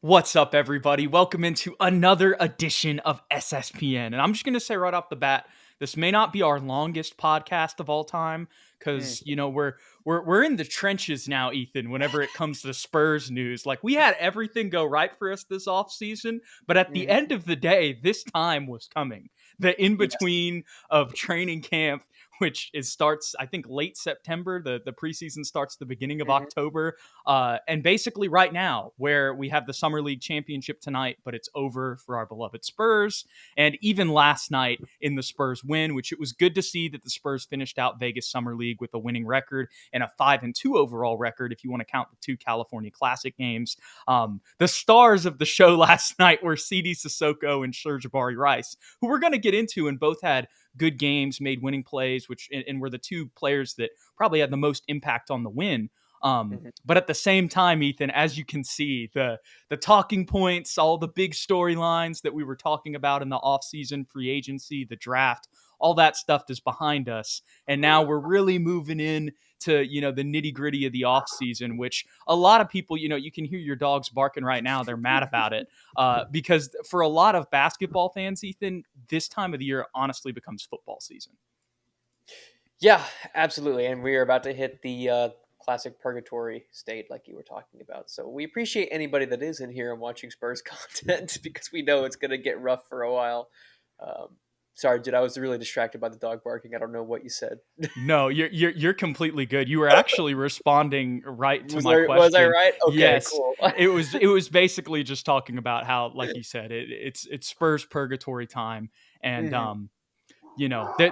What's up, everybody? Welcome into another edition of SSPN. And I'm just going to say right off the bat, this may not be our longest podcast of all time because, we're in the trenches now, Ethan, whenever it comes to Spurs news. Like, we had everything go right for us this offseason, but at the end of the day, this time was coming. The Yes. in-between of training camp, which starts, I think, late September. The preseason starts the beginning of Mhm. October. And basically, right now, where we have the Summer League Championship tonight, but it's over for our beloved Spurs. And even last night in the Spurs win, which it was good to see that the Spurs finished out Vegas Summer League with a winning record and a 5-2 overall record, if you want to count the 2 California Classic games. The stars of the show last night were CD Sissoko and Serge Rice, who we're going to get into, and both had good games, made winning plays, which and were the two players that probably had the most impact on the win. Mhm. But at the same time, Ethan, as you can see, the talking points, all the big storylines that we were talking about in the offseason, free agency, the draft, all that stuff is behind us. And now we're really moving in to, the nitty gritty of the offseason, which a lot of people, you can hear your dogs barking right now. They're mad about it because for a lot of basketball fans, Ethan, this time of the year honestly becomes football season. Yeah, absolutely. And we are about to hit the classic purgatory state, like you were talking about. So we appreciate anybody that is in here and watching Spurs content because we know it's going to get rough for a while. Um, sorry, dude, I was really distracted by the dog barking. I don't know what you said. No, you're completely good. You were actually responding right to my Was I question. right? Okay, Yes, cool. it was basically just talking about how, like you said, it's Spurs purgatory time, and Mhm.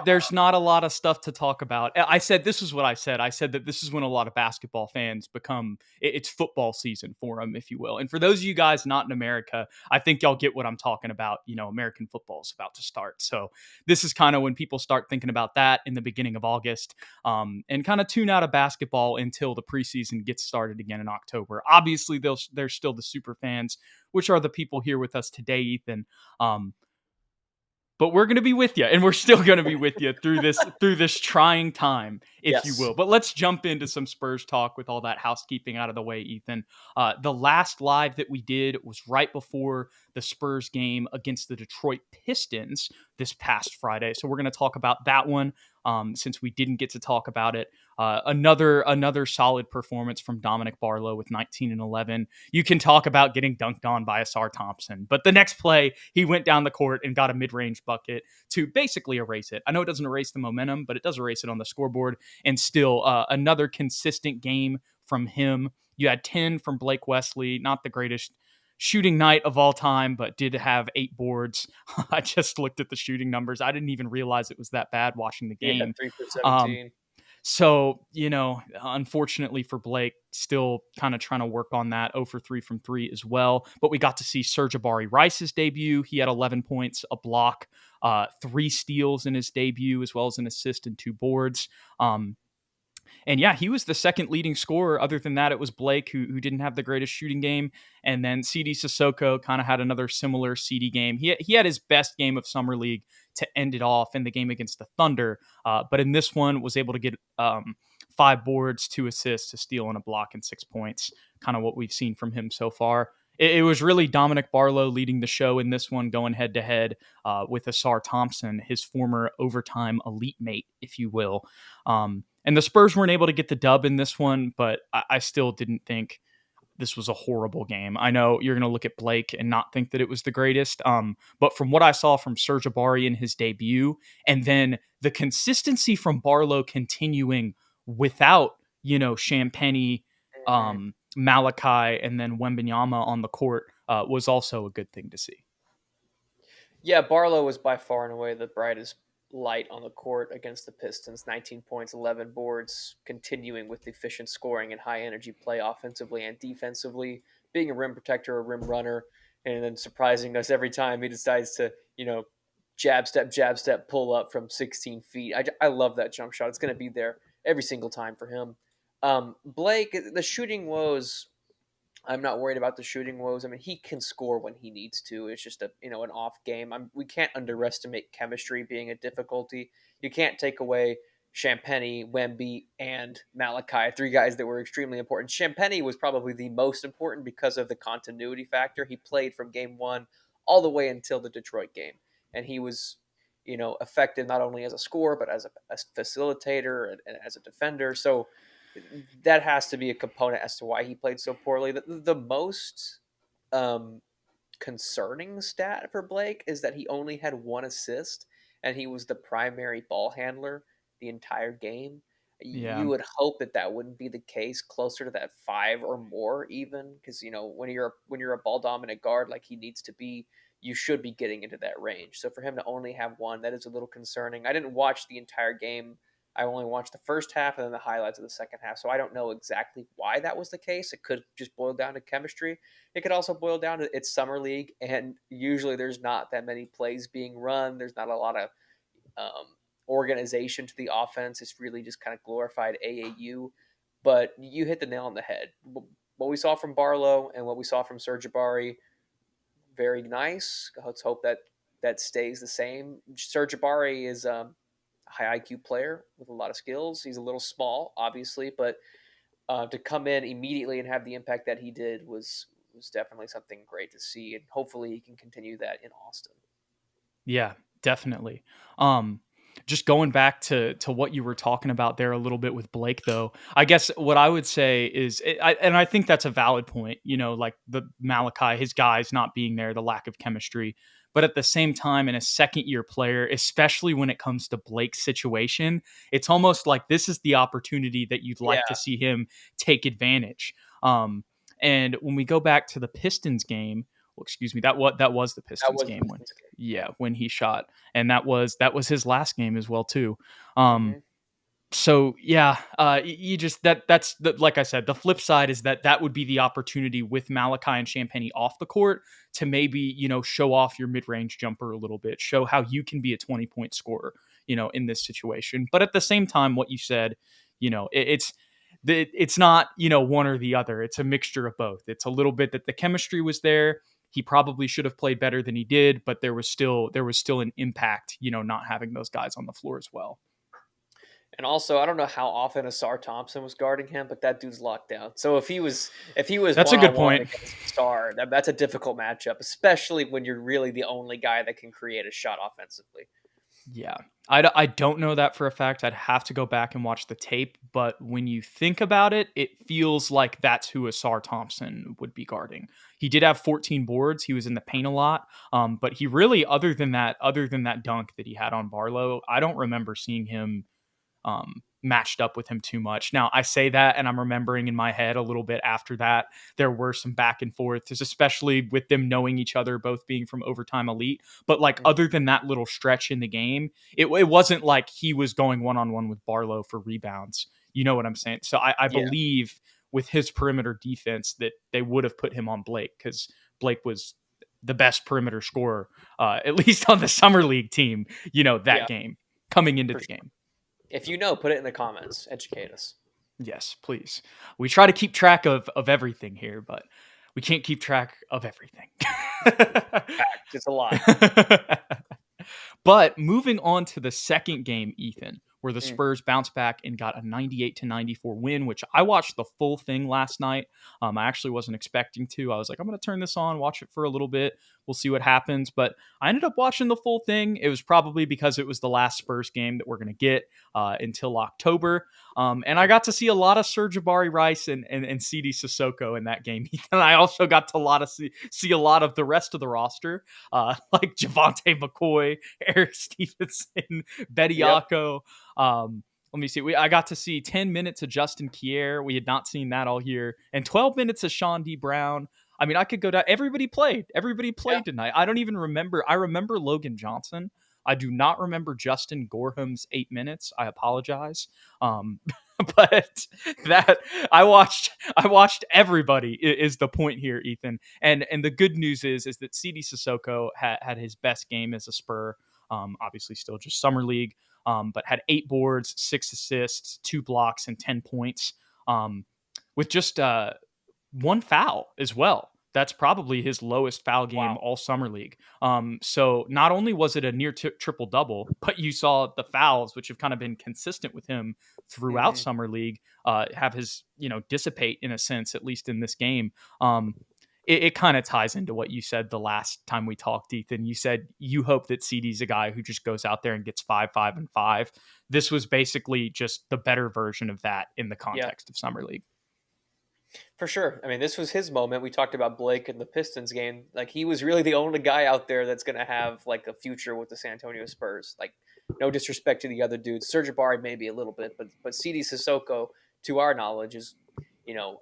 there's not a lot of stuff to talk about. I said this is what I said. I said that this is when a lot of basketball fans become it's football season for them, if you will. And for those of you guys not in America, I think y'all get what I'm talking about. American football is about to start, so this is kind of when people start thinking about that in the beginning of August, and kind of tune out of basketball until the preseason gets started again in October. Obviously, there's still the super fans, which are the people here with us today, Ethan. Um, but we're going to be with you, and we're still going to be with you through this trying time, if you Yes. will. But let's jump into some Spurs talk with all that housekeeping out of the way, Ethan. The last live that we did was right before the Spurs game against the Detroit Pistons this past Friday, so we're going to talk about that one, since we didn't get to talk about it. Another solid performance from Dominic Barlow with 19 and 11. You can talk about getting dunked on by Asar Thompson, but the next play, he went down the court and got a mid-range bucket to basically erase it. I know it doesn't erase the momentum, but it does erase it on the scoreboard. And still, another consistent game from him. You had 10 from Blake Wesley, not the greatest shooting night of all time, but did have 8 boards. I just looked at the shooting numbers. I didn't even realize it was that bad watching the Yeah, game. 3 for Um, 17. so, unfortunately for Blake, still kind of trying to work on that. 0 for 3 from 3 as well. But we got to see Serge Rice's debut. He had 11 points, a block, 3 steals in his debut, as well as an assist and 2 boards. And yeah, he was the second leading scorer. Other than that, it was Blake who didn't have the greatest shooting game. And then CD Sissoko kind of had another similar CD game. He had his best game of Summer League to end it off in the game against the Thunder. But in this one, was able to get 5 boards, 2 assists, a steal, and a block, and 6 points. Kind of what we've seen from him so far. It was really Dominic Barlow leading the show in this one, going head to head with Asar Thompson, his former overtime elite mate, if you will. And the Spurs weren't able to get the dub in this one, but I still didn't think this was a horrible game. I know you're going to look at Blake and not think that it was the greatest, but from what I saw from Serge Ibaka in his debut, and then the consistency from Barlow continuing without, Champagny, Mhm. Malachi, and then Wembenyama on the court was also a good thing to see. Yeah, Barlow was by far and away the brightest light on the court against the Pistons. 19 points, 11 boards, continuing with efficient scoring and high energy play offensively and defensively, being a rim protector, a rim runner, and then surprising us every time he decides to, jab step, pull up from 16 feet. I love that jump shot. It's going to be there every single time for him. Blake, the shooting woes, I'm not worried about the shooting woes. I mean, he can score when he needs to. It's just an off game. We can't underestimate chemistry being a difficulty. You can't take away Champagny, Wemby, and Malachi, three guys that were extremely important. Champagny was probably the most important because of the continuity factor. He played from game one all the way until the Detroit game, and he was, effective not only as a scorer but as a facilitator and as a defender. So that has to be a component as to why he played so poorly. The most um, concerning stat for Blake is that he only had one assist and he was the primary ball handler the entire game. Yeah. You would hope that that wouldn't be the case, closer to that five or more, even because when you're a ball dominant guard like he needs to be, you should be getting into that range. So for him to only have one, that is a little concerning. I didn't watch the entire game. I only watched the first half and then the highlights of the second half, so I don't know exactly why that was the case. It could just boil down to chemistry. It could also boil down to it's summer league, and usually there's not that many plays being run. There's not a lot of um, organization to the offense. It's really just kind of glorified AAU. But you hit the nail on the head. What we saw from Barlow and what we saw from Serge Ibaka, very nice. Let's hope that that stays the same. Serge Ibaka is a high IQ player with a lot of skills. He's a little small, obviously, but to come in immediately and have the impact that he did was definitely something great to see, and hopefully he can continue that in Austin. Yeah, definitely. Um, just going back to what you were talking about there a little bit with Blake, though, I guess what I would say is, and I think that's a valid point. Like the Malachi, his guys not being there, the lack of chemistry. But at the same time, in a second year player, especially when it comes to Blake's situation, it's almost like this is the opportunity that you'd Yeah, like to see him take advantage. Um, and when we go back to the Pistons game, well, excuse me, that was the that Pistons was the game when Pistons game. yeah, Yeah. when he shot. And that was his last game as well too. Um Mm-hmm. so yeah, you just that's the, like I said, the flip side is that would be the opportunity with Malachi and Champagny off the court to maybe show off your mid-range jumper a little bit, show how you can be a 20-point scorer, in this situation. But at the same time, what you said, it's not one or the other. It's a mixture of both. It's a little bit that the chemistry was there. He probably should have played better than he did, but there was still an impact, not having those guys on the floor as well. And also, I don't know how often Asar Thompson was guarding him, but that dude's locked down. So if he was That's a one on good one point. against Asar, that's a difficult matchup, especially when you're really the only guy that can create a shot offensively. Yeah. I don't know that for a fact. I'd have to go back and watch the tape. But when you think about it, it feels like that's who Asar Thompson would be guarding. He did have 14 boards. He was in the paint a lot. But he really, other than that dunk that he had on Barlow, I don't remember seeing him matched up with him too much. Now, I say that, and I'm remembering in my head a little bit after that, there were some back and forths, especially with them knowing each other, both being from Overtime Elite. But like, Mm-hmm. other than that little stretch in the game, it wasn't like he was going one on one with Barlow for rebounds. You know what I'm saying? So I Yeah, believe with his perimeter defense that they would have put him on Blake because Blake was the best perimeter scorer, at least on the summer league team. That yeah, game coming into for the sure. game. If you know, put it in the comments. Educate us. Yes, please. We try to keep track of everything here, but we can't keep track of everything. Fact, it's a lot. But moving on to the second game, Ethan, where the Mm. Spurs bounced back and got a 98-94 win, which I watched the full thing last night. I actually wasn't expecting to. I was like, I'm going to turn this on, watch it for a little bit. We'll see what happens. But I ended up watching the full thing. It was probably because it was the last Spurs game that we're going to get until October. And I got to see a lot of Serge Rice and CD Sissoko in that game. And I also got to see a lot of the rest of the roster, like Javante McCoy, Eric Stevenson, Yep. Bediako. Let me see. I got to see 10 minutes of Justin Kier. We had not seen that all year. And 12 minutes of Sean D. Brown. I mean, I could go down. Everybody played. Everybody Yeah. played tonight. I don't even remember. I remember Logan Johnson. I do not remember Justin Gorham's 8 minutes. I apologize. Um, but that I watched everybody is the point here, Ethan. And the good news is that CD Sissoko had his best game as a Spur. Obviously still just summer league, but had 8 boards, 6 assists, 2 blocks, and 10 points. With just one foul as well. That's probably his lowest foul game Wow. all summer league. So not only was it a near triple double, but you saw the fouls, which have kind of been consistent with him throughout Hmm. summer league, have his dissipate in a sense, at least in this game. Um, it kind of ties into what you said the last time we talked, Ethan. You said you hope that CD's a guy who just goes out there and gets 5, 5, and 5. This was basically just the better version of that in the Yeah, context of summer league. for sure. I mean, this was his moment. We talked about Blake in the Pistons game. Like, he was really the only guy out there that's going to have like a future with the San Antonio Spurs. Like, no disrespect to the other dudes. Serge Ibaka maybe a little bit, but CD Sissoko, to our knowledge, is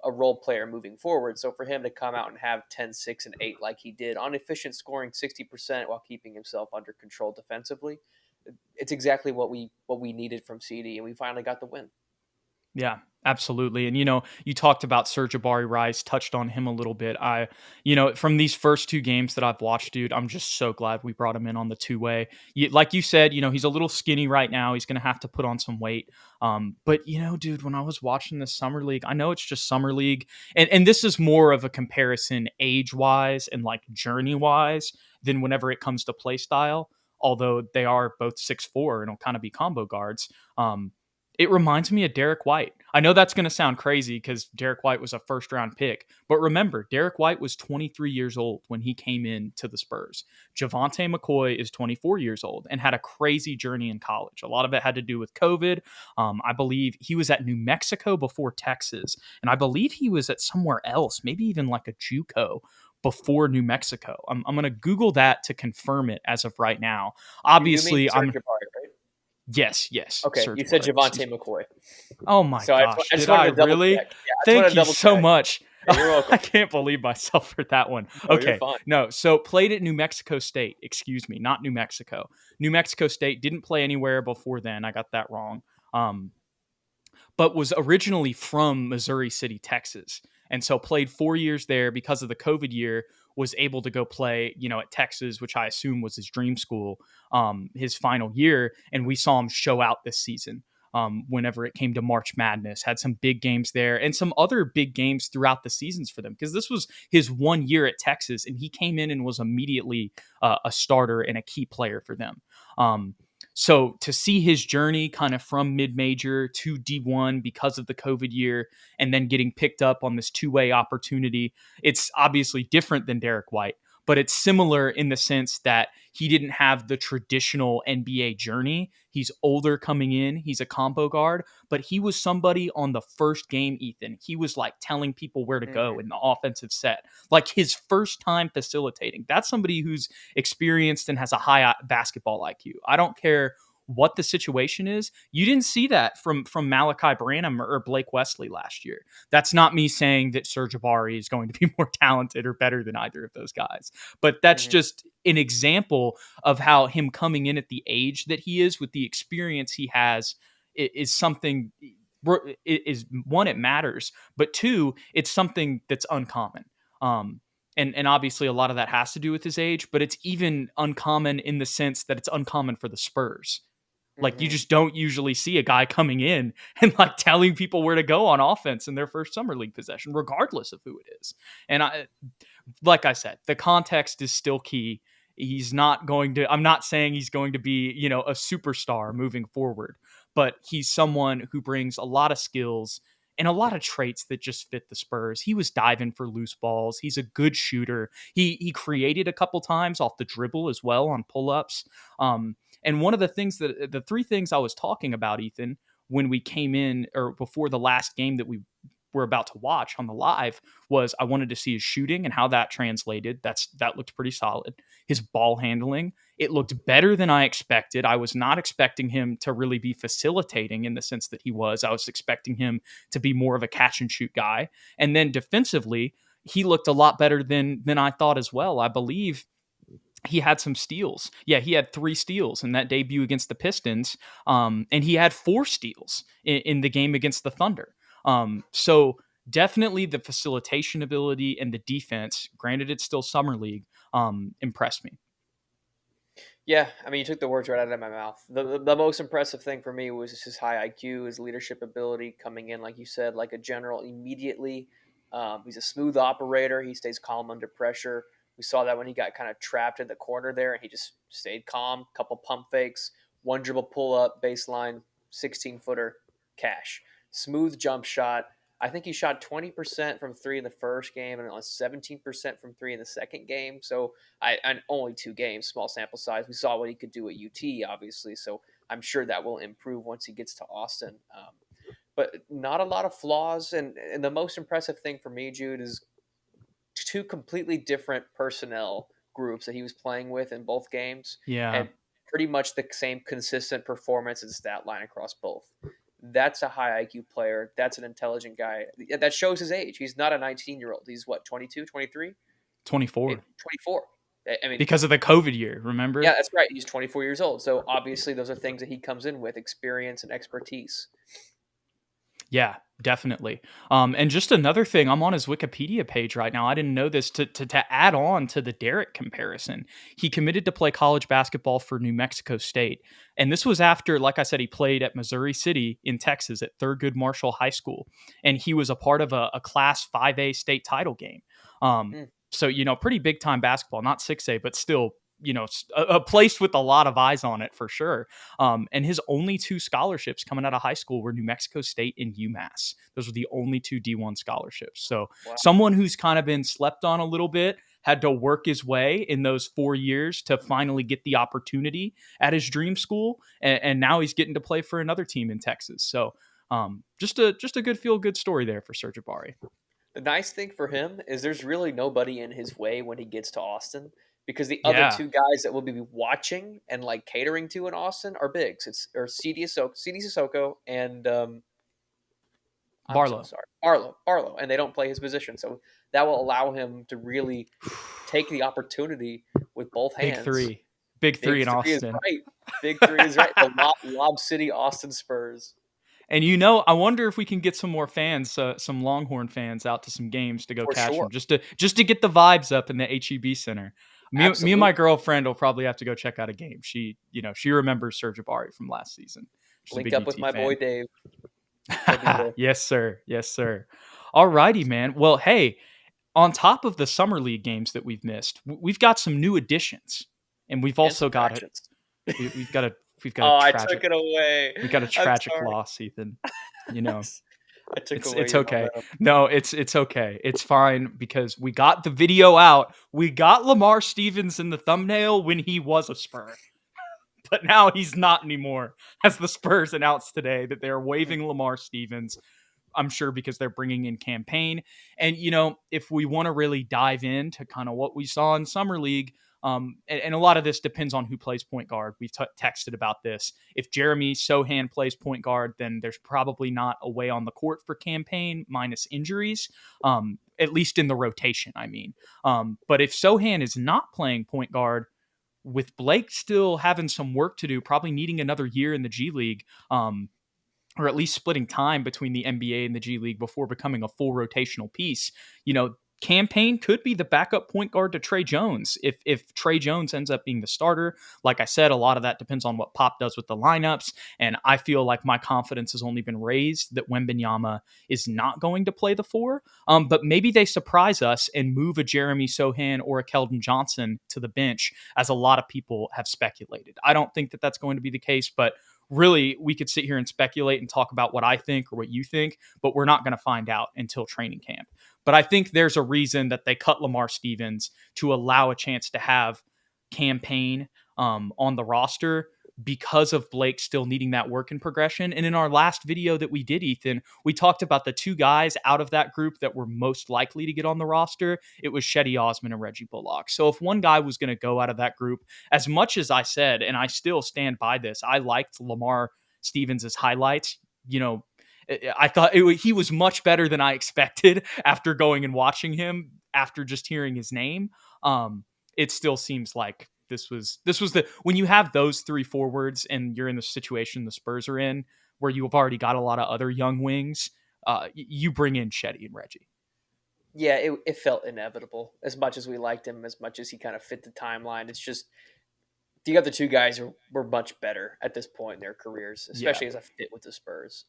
a role player moving forward. So for him to come out and have 10, 6, and 8 like he did on efficient scoring 60% while keeping himself under control defensively, it's exactly what we needed from CD, and we finally got the win. Yeah, absolutely. And you talked about Serge Ibaka Rice, touched on him a little bit. From these first two games that I've watched, dude, I'm just so glad we brought him in on the two-way. Like you said, he's a little skinny right now. He's going to have to put on some weight. But dude, when I was watching this summer league, I know it's just summer league, and this is more of a comparison age-wise and like journey-wise than whenever it comes to play style. Although they are both 6'4" and will kind of be combo guards. It reminds me of Derek White. I know that's going to sound crazy because Derek White was a first round pick, but remember, Derek White was 23 years old when he came in to the Spurs. Javante McCoy is 24 years old and had a crazy journey in college. A lot of it had to do with COVID. I believe he was at New Mexico before Texas, and I believe he was at somewhere else, maybe even like a JUCO before New Mexico. I'm going to Google that to confirm it as of right now. You mean Obviously, Serge I'm Ibaka, right? yes, Okay, Serge you said Ibaka, Javante excuse me. McCoy. Oh my So gosh, I just did wanted I to double really? check. Yeah, I just wanted Thank to you double so check. much. Yeah, you're welcome. I can't believe myself for that one. No, you're Okay, fine. no, so played at New Mexico State, excuse me, not New Mexico. New Mexico State didn't play anywhere before then. I got that wrong. Um, but was originally from Missouri City, Texas. And so played 4 years there because of the COVID year, was able to go play, at Texas, which I assume was his dream school, his final year. And we saw him show out this season. Whenever it came to March Madness, had some big games there and some other big games throughout the seasons for them because this was his 1 year at Texas and he came in and was immediately a starter and a key player for them. So to see his journey kind of from mid-major to D1 because of the COVID year and then getting picked up on this two-way opportunity, it's obviously different than Derek White, but it's similar in the sense that he didn't have the traditional NBA journey. He's older coming in, he's a combo guard, but he was somebody on the first game, Ethan. He was like telling people where to Hmm. go in the offensive set, like his first time facilitating. That's somebody who's experienced and has a high basketball IQ. I don't care what the situation is. You didn't see that from Malachi Branham or Blake Wesley last year. That's not me saying that Serge Ibaka is going to be more talented or better than either of those guys, but that's Hmm. just an example of how him coming in at the age that he is with the experience he has is something. Is one, it matters, but two, it's something that's uncommon. Um, and obviously a lot of that has to do with his age, but it's even uncommon in the sense that it's uncommon for the Spurs. Like you Hmm. just don't usually see a guy coming in and like telling people where to go on offense in their first summer league possession, regardless of who it is. And like I said, the context is still key. He's not going to, I'm not saying he's going to be, a superstar moving forward, but he's someone who brings a lot of skills and a lot of traits that just fit the Spurs. He was diving for loose balls. He's a good shooter. He created a couple times off the dribble as well on pull-ups. And one of the three things I was talking about, Ethan, when we came in or before the last game that we were about to watch on the live was I wanted to see his shooting and how that translated. That looked pretty solid. His ball handling, it looked better than I expected. I was not expecting him to really be facilitating in the sense that he was. I was expecting him to be more of a catch and shoot guy. And then defensively, he looked a lot better than I thought as well. I believe he had some steals. Yeah, he had 3 steals in that debut against the Pistons, and he had 4 steals in the game against the Thunder. So definitely the facilitation ability and the defense. Granted, it's still summer league. Impressed me. Yeah, I mean, you took the words right out of my mouth. The most impressive thing for me was just his high IQ, his leadership ability, coming in, like you said, like a general immediately. He's a smooth operator. He stays calm under pressure. We saw that when he got kind of trapped in the corner there, and he just stayed calm. Couple pump fakes, one dribble pull up, baseline, 16-footer, cash. Smooth jump shot. I think he shot 20% from three in the first game and 17% from three in the second game. So and only 2 games, small sample size. We saw what he could do at UT, obviously. So I'm sure that will improve once he gets to Austin. But not a lot of flaws. And the most impressive thing for me, Jude, is 2 completely different personnel groups that he was playing with in both games, Yeah. and pretty much the same consistent performance and stat line across both. That's a high IQ player. That's an intelligent guy. That shows his age. He's not a 19-year-old. He's what, 22, 23? 24. 24. I mean, Because of the COVID year, yeah, remember? that's right. He's 24 years old. So obviously those are things that he comes in with, experience and expertise. Yeah, definitely. And just another thing, I'm on his Wikipedia page right now. I didn't know this. To add on to the Derek comparison, he committed to play college basketball for New Mexico State, and this was after, like I said, he played at Missouri City in Texas at Thurgood Marshall High School, and he was a part of a Class 5A state title game. Mm. So pretty big time basketball, not 6A, but still. A place with a lot of eyes on it for sure. And his only 2 scholarships coming out of high school were New Mexico State and UMass. Those were the only 2 D1 scholarships. So Wow. someone who's kind of been slept on a little bit, had to work his way in those 4 years to finally get the opportunity at his dream school. And now he's getting to play for another team in Texas. So just a good feel good story there for Serge Ibaka. The nice thing for him is there's really nobody in his way when he gets to Austin, because the other Yeah. 2 guys that we'll be watching and like catering to in Austin are bigs. It's or CD Sissoko and I'm so Barlow. sorry, Barlow, and they don't play his position, so that will allow him to really take the opportunity with both Big hands. three. Big Big three in three is Austin. right. Big three is right. The Lob City Austin Spurs And I wonder if we can get some more fans, some Longhorn fans, out to some games to go for catch sure. them, just to get the vibes up in the HEB Center. Me and my Absolutely. girlfriend will probably have to go check out a game. She remembers Serge Ibaka from last season. She's a Link big up with UT my boy fan. Dave. He'll be there. Yes, sir. Yes, sir. All righty, man. Well, hey, on top of the summer league games that we've missed, we've got some new additions, and we've And also got subtractions. we've got a Oh, I tragic took it away. we got a I'm tragic sorry. loss, Ethan. You know. I took away It's your okay. momentum. No, it's okay. It's fine because we got the video out. We got Lamar Stevens in the thumbnail when he was a Spur, but now he's not anymore. As the Spurs announced today that they're waiving Lamar Stevens, I'm sure because they're bringing in Cam Payne. And, if we want to really dive into kind of what we saw in Summer League, and a lot of this depends on who plays point guard. We've texted about this. If Jeremy Sohan plays point guard, then there's probably not a way on the court for Cam Payne minus injuries, at least in the rotation, I mean. But if Sohan is not playing point guard, with Blake still having some work to do, probably needing another year in the G League, or at least splitting time between the NBA and the G League before becoming a full rotational piece, Cam Payne could be the backup point guard to Trey Jones if Trey Jones ends up being the starter. Like I said, a lot of that depends on what Pop does with the lineups, and I feel like my confidence has only been raised that Wembanyama is not going to play the 4. But maybe they surprise us and move a Jeremy Sohan or a Keldon Johnson to the bench, as a lot of people have speculated. I don't think that that's going to be the case, but really, we could sit here and speculate and talk about what I think or what you think, but we're not going to find out until training camp. But I think there's a reason that they cut Lamar Stevens to allow a chance to have Cam Payne on the roster, because of Blake still needing that work in progression. And in our last video that we did, Ethan, we talked about the 2 guys out of that group that were most likely to get on the roster. It was Shetty Osman and Reggie Bullock. So if one guy was going to go out of that group, as much as I said, and I still stand by this, I liked Lamar Stevens' highlights. I thought he was much better than I expected after going and watching him after just hearing his name. It still seems like this was the when you have those 3 forwards and you're in the situation the Spurs are in, where you have already got a lot of other young wings, you bring in Shetty and Reggie. Yeah, it felt inevitable. As much as we liked him, as much as he kind of fit the timeline, it's just the other 2 guys were much better at this point in their careers, Yeah. especially as a fit with the Spurs.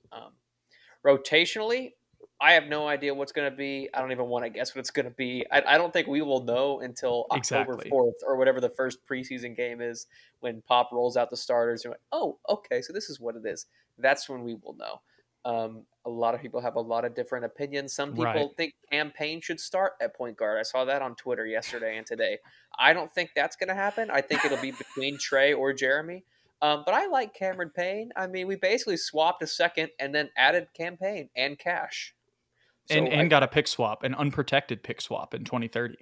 Rotationally, I have no idea what's going to be. I don't even want to guess what it's going to be. I don't think we will know until October Exactly. 4th or whatever the first preseason game is, when Pop rolls out the starters. And oh, okay, so this is what it is. That's when we will know. A lot of people have a lot of different opinions. Some Right. people think Cam Payne should start at point guard. I saw that on Twitter yesterday and today. I don't think that's going to happen. I think it'll be between Trey or Jeremy. But I like Cameron Payne. I mean, we basically swapped a second and then added Cam Payne and cash. And So and got a pick swap, an unprotected pick swap in 2030.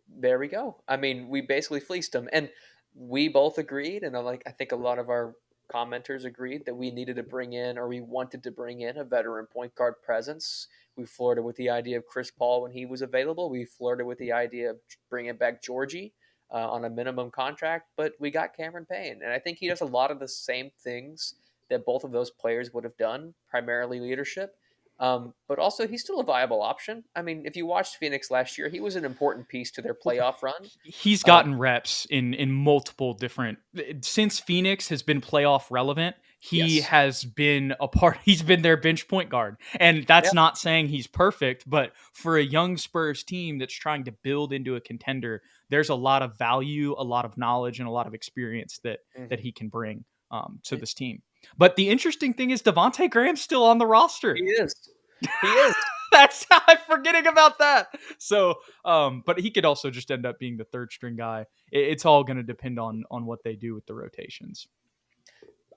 there we go. I mean, we basically fleeced them, and we both agreed, and I think a lot of our commenters agreed that we needed to bring in, or we wanted to bring in, a veteran point guard presence. We flirted with the idea of Chris Paul when he was available. We flirted with the idea of bringing back Georgie on a minimum contract, but we got Cameron Payne, and I think he does a lot of the same things that both of those players would have done, primarily leadership. But also, he's still a viable option. I mean, if you watched Phoenix last year, he was an important piece to their playoff run. He's Um, gotten reps in multiple different, since Phoenix has been playoff relevant. He yes. has been a part. He's been their bench point guard, and Yeah. that's not saying he's perfect. But for a young Spurs team that's trying to build into a contender, there's a lot of value, a lot of knowledge, and a lot of experience that Hmm. he can bring to this team. But the interesting thing is Devontae Graham's still on the roster. He is. He is. That's I'm forgetting about that. So, but he could also just end up being the third string guy. It's all going to depend on what they do with the rotations.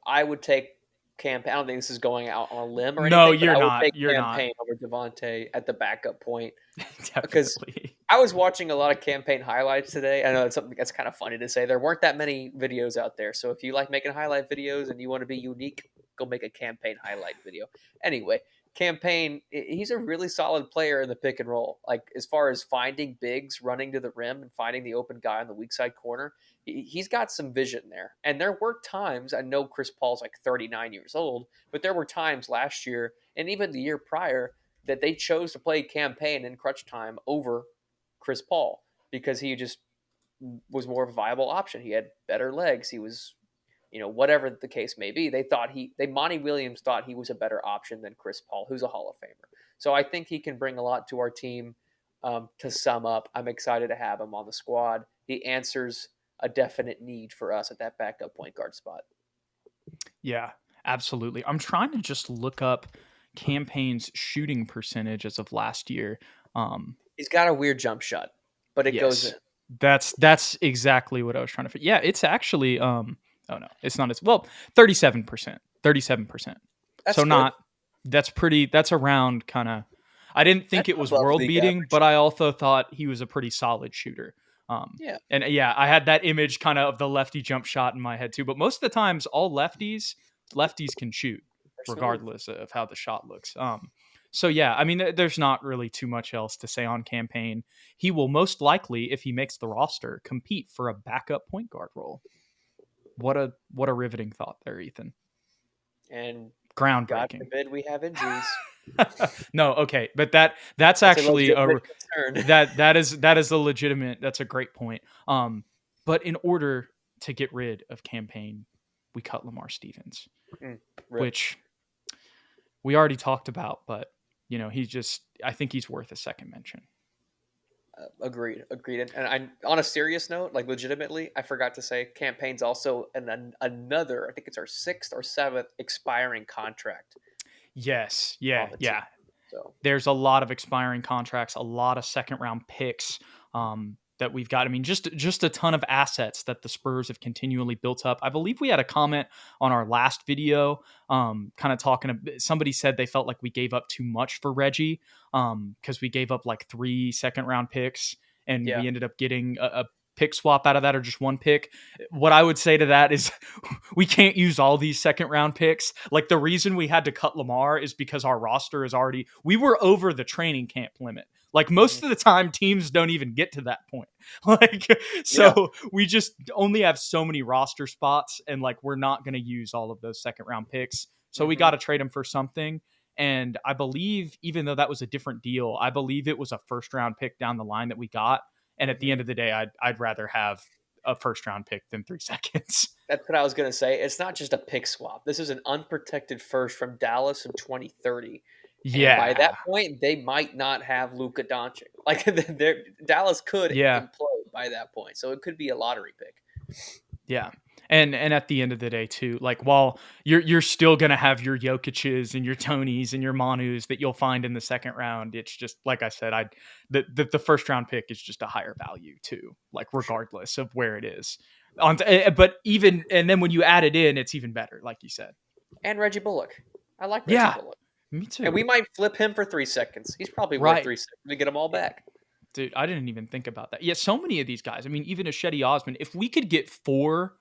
I would take Campaign. I don't think this is going out on a limb or No, anything, but you're I would not. take You're not. Campaign over Devontae at the backup point, because Definitely. I was watching a lot of Campaign highlights today. I know it's something that's kind of funny to say. There weren't that many videos out there, so if you like making highlight videos and you want to be unique, go make a Campaign highlight video. Anyway, Campaign, he's a really solid player in the pick and roll. Like, as far as finding bigs, running to the rim, and finding the open guy on the weak side corner, he's got some vision there. And there were times, I know Chris Paul's like 39 years old, but there were times last year and even the year prior that they chose to play Cam Payne in crutch time over Chris Paul because he just was more of a viable option. He had better legs. He was, whatever the case may be. Monty Williams thought he was a better option than Chris Paul, who's a Hall of Famer. So I think he can bring a lot to our team. To sum up, I'm excited to have him on the squad. He answers a definite need for us at that backup point guard spot. Yeah, absolutely. I'm trying to just look up Campaign's shooting percentage as of last year. Um, He's got a weird jump shot, but it goes in. yes, that's exactly what I was trying to. Yeah, it's actually. Oh no, it's not as well. 37%. 37%. That's So good. not. That's pretty. That's around kind of. I didn't think That's it was above world league beating, average. but I also thought he was a pretty solid shooter. Yeah, And yeah, I had that image kind of the lefty jump shot in my head too. But most of the times, all lefties can shoot they're smooth. regardless of how the shot looks. So yeah, I mean, there's not really too much else to say on Campaign. He will most likely, if he makes the roster, compete for a backup point guard role. What a riveting thought there, Ethan. And God Groundbreaking. forbid we have injuries. No, okay, but that's That's a actually legitimate concern. that is a legitimate. That's a great point. But in order to get rid of Campaign, we cut Lamar Stevens, Rip. which we already talked about, but he's just. I think he's worth a second mention. Agreed. Agreed. And on a serious note, like legitimately, I forgot to say, Campaign's also another. I think it's our sixth or seventh expiring contract Yes, on yeah, the team. yeah. So There's a lot of expiring contracts, a lot of second round picks that we've got. I mean, just a ton of assets that the Spurs have continually built up. I believe we had a comment on our last video, kind of talking. Somebody said they felt like we gave up too much for Reggie because we gave up like 3 second round picks, and yeah. we ended up getting a pick swap out of that, or just one pick. What I would say to that is we can't use all these second round picks. Like, the reason we had to cut Lamar is because our roster is already, we were over the training camp limit. Like, Hmm. most of the time teams don't even get to that point. Like, Yeah. so we just only have so many roster spots, and like, we're not going to use all of those second round picks. So we got Hmm. to trade them for something. And I believe, even though that was a different deal, I believe it was a first round pick down the line that we got. And at the Hmm. end of the day, I'd rather have a first round pick than 3 seconds. That's what I was gonna say. It's not just a pick swap. This is an unprotected first from Dallas in 2030. And by that Yeah. point, they might not have Luka Doncic. Like Dallas could Yeah. implode by that point, so it could be a lottery pick. Yeah. And at the end of the day too, like while you're still gonna have your Jokic's and your Tonys and your Manus that you'll find in the second round, it's just like I said, the first round pick is just a higher value too, like Sure. regardless of where it is. But even and then when you add it in, it's even better, like you said. And Reggie Bullock. I like Reggie Yeah, Bullock. me And too. we might flip him for 3 seconds. He's probably worth Right. 3 seconds to get them all back. Dude, I didn't even think about that. Yeah, so many of these guys. I mean, even a Shetty Osman, if we could get 4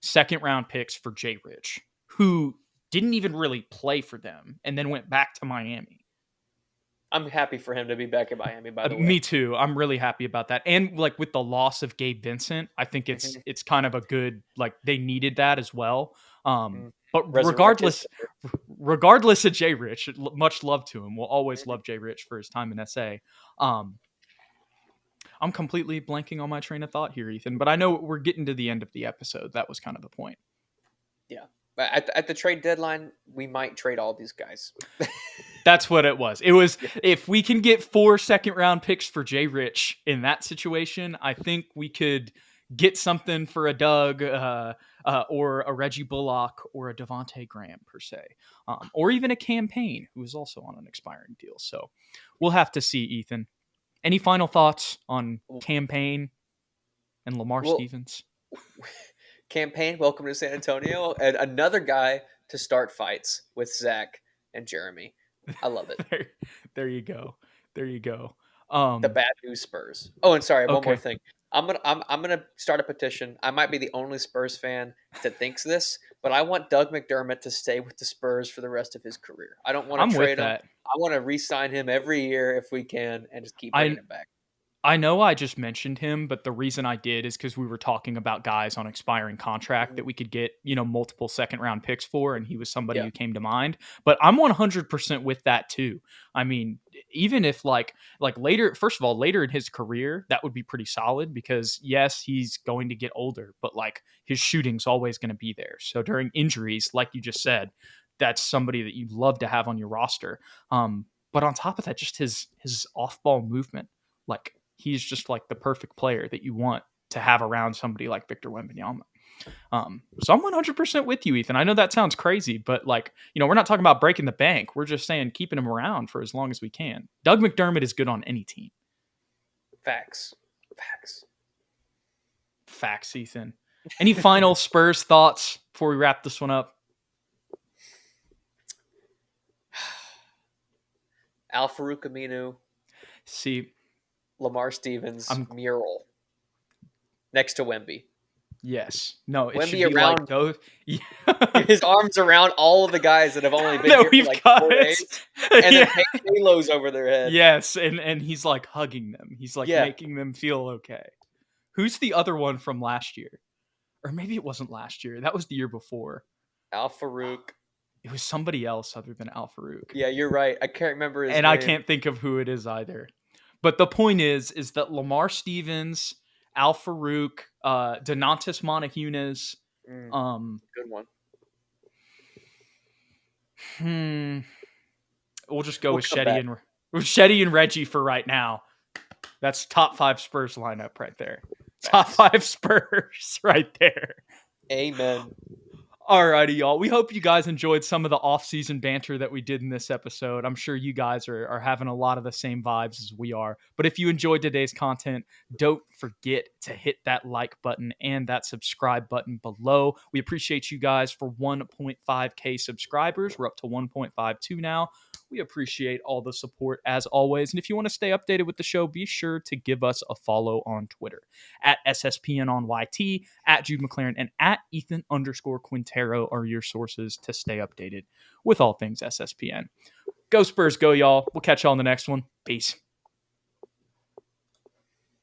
second round picks for Jay Rich, who didn't even really play for them and then went back to Miami. I'm happy for him to be back in Miami, by the way. Me too. I'm really happy about that. And like with the loss of Gabe Vincent, I think it's Mhm. it's kind of a good, like they needed that as well. But Resurrect his career. regardless of Jay Rich, much love to him. We'll always Mhm. love Jay Rich for his time in SA. Um, I'm completely blanking on my train of thought here, Ethan, but I know we're getting to the end of the episode. That was kind of the point. Yeah. But at the trade deadline, we might trade all these guys. That's what it was. It was Yeah. if we can get 4 second round picks for Jay Rich in that situation, I think we could get something for a Doug or a Reggie Bullock or a Devontae Graham per se, or even a Cam Payne who is also on an expiring deal. So we'll have to see. Ethan, any final thoughts on Cam Payne and Lamar Well, Stevens? Cam Payne, welcome to San Antonio, and another guy to start fights with Zach and Jeremy. I love it. there, there you go. There you go. The bad news Spurs. Oh, and sorry, one more Okay. thing. I'm gonna start a petition. I might be the only Spurs fan that thinks this, but I want Doug McDermott to stay with the Spurs for the rest of his career. I don't want I'm to with trade him. that. I want to re-sign him every year if we can, and just keep bringing I him back. I know I just mentioned him, but the reason I did is because we were talking about guys on expiring contract Mhm. that we could get, multiple second round picks for, and he was somebody Yeah. who came to mind. But I'm 100% with that too. I mean, even if like later, first of all, later in his career, that would be pretty solid because yes, he's going to get older, but like his shooting's always going to be there. So during injuries, like you just said, that's somebody that you'd love to have on your roster. But on top of that, just his off ball movement, like he's just like the perfect player that you want to have around somebody like Victor Wembanyama. So I'm 100% with you, Ethan. I know that sounds crazy, but like, we're not talking about breaking the bank. We're just saying keeping him around for as long as we can. Doug McDermott is good on any team. Facts. Facts. Facts, Ethan. Any final Spurs thoughts before we wrap this one up? Al Farouk Aminu, See, Lamar Stevens, I'm mural next to Wemby. yes. No, it should Wemby be like around those. Yeah. his arms around all of the guys that have only been that here for we've like got. 4 days, and then Yeah. halos over their head. Yes, and he's like hugging them. He's like Yeah, making them feel okay. Who's the other one from last year? Or maybe it wasn't last year. That was the year before. Al Farouk. It was somebody else other than Al Farouk. Yeah, you're right. I can't remember his And I name. can't think of who it is either. But the point is that Lamar Stevens, Al Farouk, Donatas Monahunas, um, Good one. hmm, we'll just go We'll with come back. Shetty and Reggie for right now. That's top 5 Spurs lineup right there. Top Facts. 5 Spurs right there. Amen. Alrighty, y'all. We hope you guys enjoyed some of the off-season banter that we did in this episode. I'm sure you guys are having a lot of the same vibes as we are. But if you enjoyed today's content, don't forget to hit that like button and that subscribe button below. We appreciate you guys for 1.5K subscribers. We're up to 1.52 now. We appreciate all the support as always. And if you want to stay updated with the show, be sure to give us a follow on Twitter at SSPN on YT, at Jude McLaren, and at Ethan_Quintero are your sources to stay updated with all things SSPN. Go Spurs, go, y'all. We'll catch y'all on the next one. Peace.